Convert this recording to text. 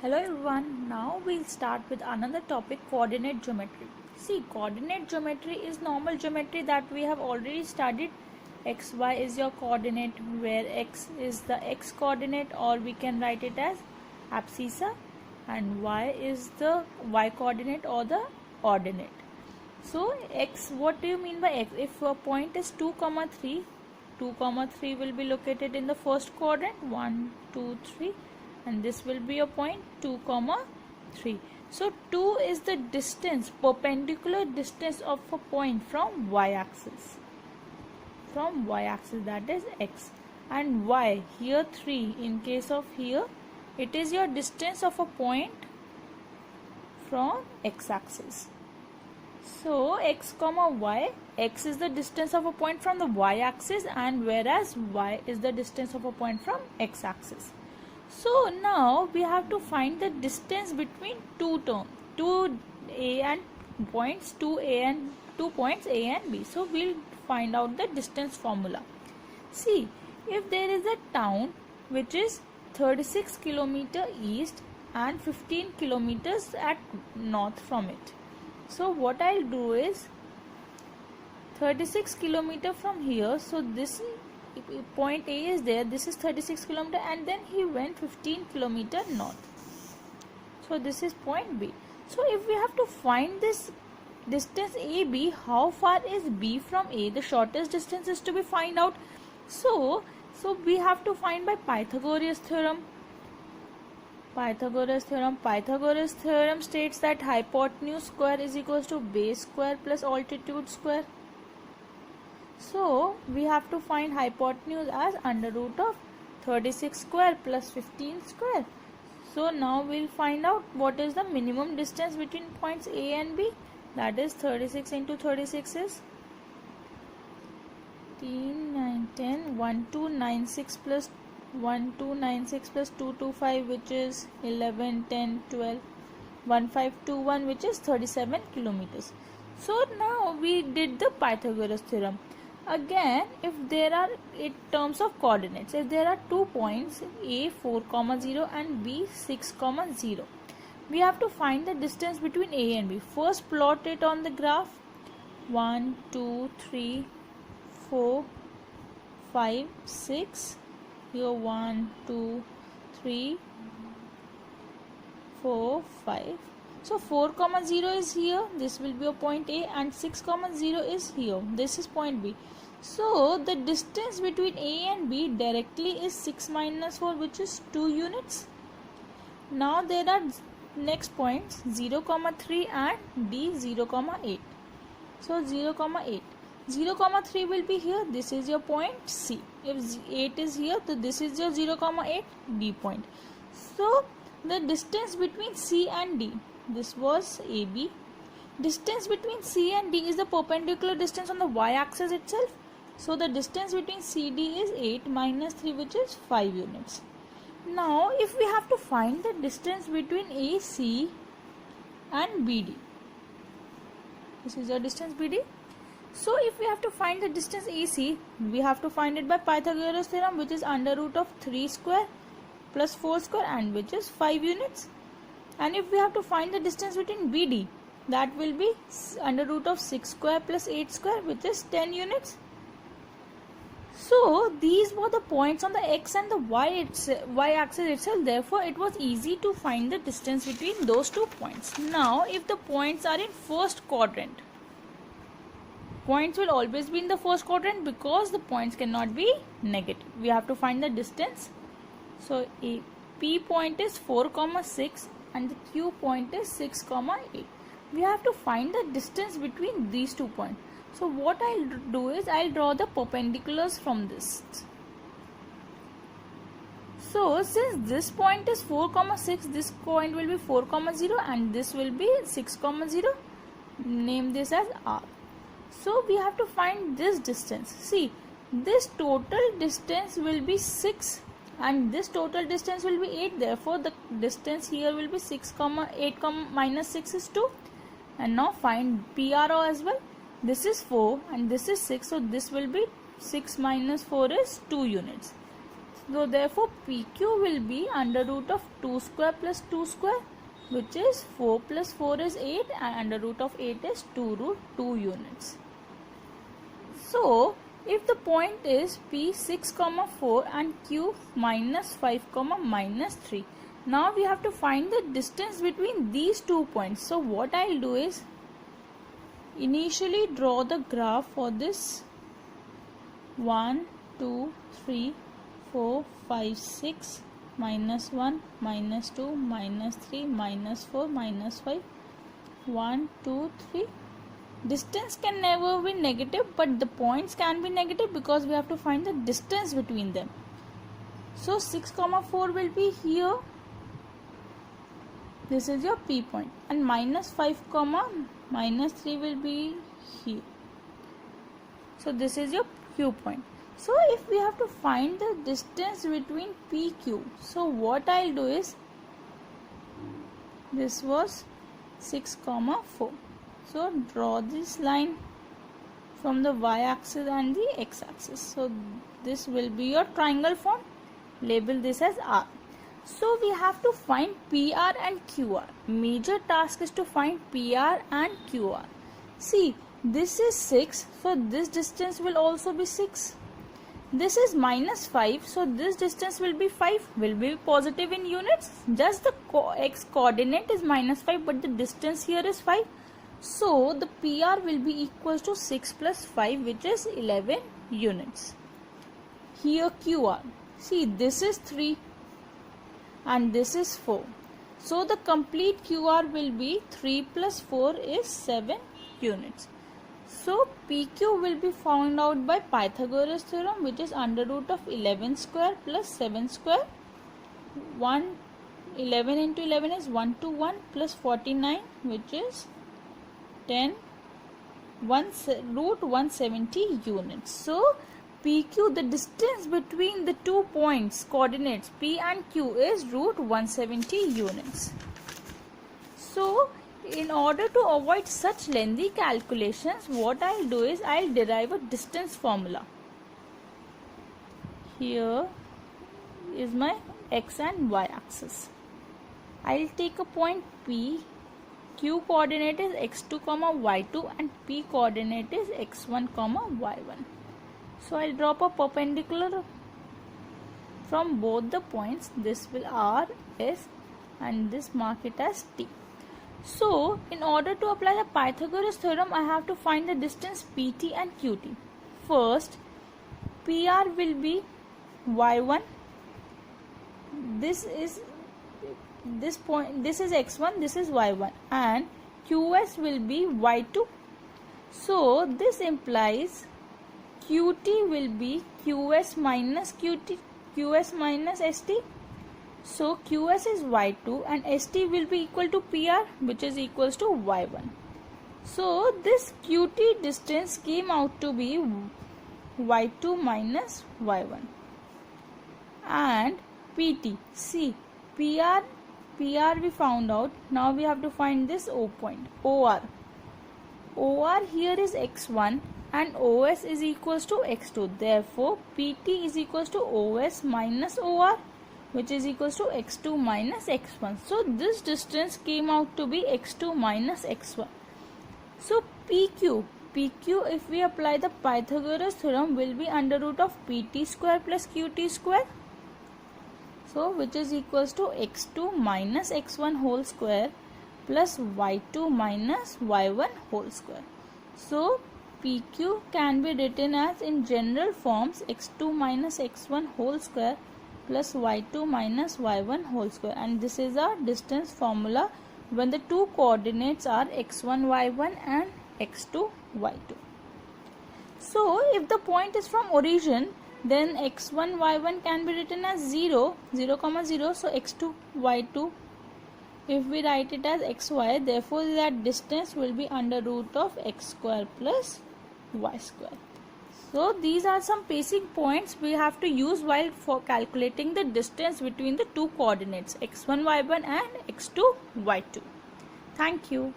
Hello everyone, now we'll start with another topic, coordinate geometry. See, coordinate geometry is normal geometry that we have already studied. XY is your coordinate, where X is the X coordinate, or we can write it as abscissa, and Y is the Y coordinate or the ordinate. So X, what do you mean by X? If a point is 2, 3, 2, 3 will be located in the first quadrant, 1, 2, 3. And this will be a point 2, 3. So 2 is the distance, perpendicular distance of a point from y-axis. From y-axis, that is x. And y, here 3. In case of here, it is your distance of a point from x-axis. So x, y, x is the distance of a point from the y-axis, and whereas y is the distance of a point from x-axis. So now we have to find the distance between two points A and B. So we'll find out the distance formula. See, if there is a town which is 36 km east and 15 km at north from it. So what I'll do is 36 km from here. So this point A is there, this is 36 km, and then he went 15 km north. So this is point B. So if we have to find this distance AB, how far is B from A? The shortest distance is to be find out. So we have to find by Pythagoras theorem. Pythagoras theorem states that hypotenuse square is equals to base square plus altitude square. So we have to find hypotenuse as under root of 36 square plus 15 square. So now we'll find out what is the minimum distance between points A and B. That is 36 into 36 is 10, 9, 10, 1296 plus 1296 plus 225, which is 11, 10, 12, 1521, which is 37 kilometers. So now we did the Pythagoras theorem. Again, if there are, in terms of coordinates, if there are 2 points A 4, 0 and B 6, 0, we have to find the distance between A and B. First plot it on the graph. 1, 2, 3, 4, 5, 6. Here 1, 2, 3, 4, 5. So 4, 0 is here. This will be a point A, and 6, 0 is here. This is point B. So the distance between A and B directly is 6 minus 4, which is 2 units. Now there are next points 0, 3 and D 0, 8. So 0, 8. 0, 3 will be here. This is your point C. If 8 is here, so this is your 0, 8 D point. So the distance between C and D, this was AB. Distance between C and D is the perpendicular distance on the y-axis itself. So the distance between CD is 8 minus 3, which is 5 units. Now if we have to find the distance between AC and BD, this is your distance BD. So if we have to find the distance AC, we have to find it by Pythagoras theorem, which is under root of 3 square plus 4 square, and which is 5 units. And if we have to find the distance between BD, that will be under root of 6 square plus 8 square, which is 10 units. So these were the points on the X and the Y axis itself. Therefore, it was easy to find the distance between those 2 points. Now, if the points are in first quadrant, points will always be in the first quadrant because the points cannot be negative. We have to find the distance. So a P point is 4, 6 and the Q point is 6, 8. We have to find the distance between these 2 points. So what I'll do is I'll draw the perpendiculars from this. So since this point is 4, 6, this point will be 4, 0 and this will be 6, 0. Name this as R. So we have to find this distance. See, this total distance will be 6 and this total distance will be 8. Therefore, the distance here will be 6, 8, minus 6 is 2. And now find PRO as well. This is 4 and this is 6. So this will be 6 minus 4 is 2 units. So therefore PQ will be under root of 2 square plus 2 square, which is 4 plus 4 is 8, and under root of 8 is 2 root 2 units. So if the point is P 6, 4 and Q minus 5, minus 3. Now we have to find the distance between these 2 points. So what I'll do is initially draw the graph for this 1, 2, 3, 4, 5, 6, minus 1, minus 2, minus 3, minus 4, minus 5, 1, 2, 3. Distance can never be negative, but the points can be negative because we have to find the distance between them. So 6, 4 will be here. This is your P point, and minus 5, minus 3 will be here. So this is your Q point. So if we have to find the distance between PQ, so what I'll do is, this was 6, 4. So draw this line from the y-axis and the x-axis. So this will be your triangle form. Label this as R. So we have to find PR and QR. Major task is to find PR and QR. See, this is 6, so this distance will also be 6. This is minus 5, so this distance will be 5, will be positive in units. Just the x coordinate is minus 5, but the distance here is 5. So the PR will be equals to 6 plus 5, which is 11 units. Here QR. See, this is 3 and this is 4. So the complete QR will be 3 plus 4 is 7 units. So PQ will be found out by Pythagoras theorem, which is under root of 11 square plus 7 square. 11 into 11 is 121 plus 49, which is 10, root 170 units. So PQ, the distance between the 2 points coordinates P and Q is root 170 units. So in order to avoid such lengthy calculations, what I'll do is I'll derive a distance formula. Here is my x and y axis. I'll take a point P. Q coordinate is x2, y2 and P coordinate is x1, y1. So I'll drop a perpendicular from both the points. This will R, S, and this mark it as T. So in order to apply the Pythagoras theorem, I have to find the distance PT and QT. First, PR will be y1. This is x1, this is y1, and QS will be y2. So this implies QT will be QS minus QT, QS minus ST. So QS is y2 and ST will be equal to PR, which is equals to y1. So this QT distance came out to be y2 minus y1. And PT, see, PR we found out. Now we have to find this O point, OR. OR here is x1 and OS is equals to x2. Therefore PT is equals to OS minus OR, which is equals to x2 minus x1. So this distance came out to be x2 minus x1. So PQ, if we apply the Pythagoras theorem, will be under root of PT square plus QT square. So which is equals to x2 minus x1 whole square plus y2 minus y1 whole square. So PQ can be written as in general forms x2 minus x1 whole square plus y2 minus y1 whole square, and this is our distance formula when the two coordinates are x1 y1 and x2 y2. So if the point is from origin, then x1 y1 can be written as 0, 0, 0. So x2 y2, if we write it as xy, therefore that distance will be under root of x square plus y square. So these are some basic points we have to use while for calculating the distance between the two coordinates x1 y1 and x2 y2. Thank you.